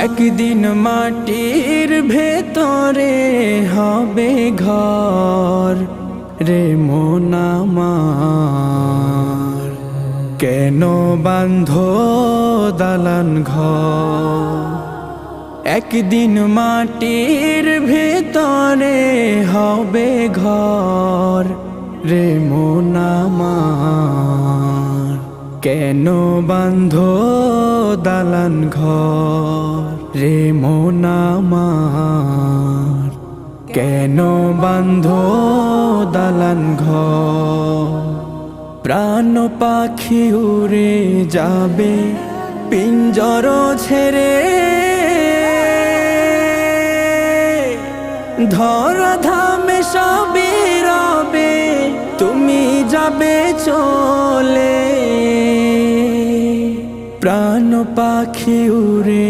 একদিন মাটির ভেতরে হবে ঘর রে মন আমার, কেন বাঁধো দালান ঘর। একদিন মাটির ভেতরে হবে ঘর রে মন আমার, কেন বাঁধো দালান ঘর রে মন আমার, কেন বাঁধো দালান ঘর। প্রাণ পাখি উড়ে যাবে পিঞ্জর ছেড়ে, ধরাধামে সবই রবে তুমি যাবে চলে। প্রাণ পাখি উড়ে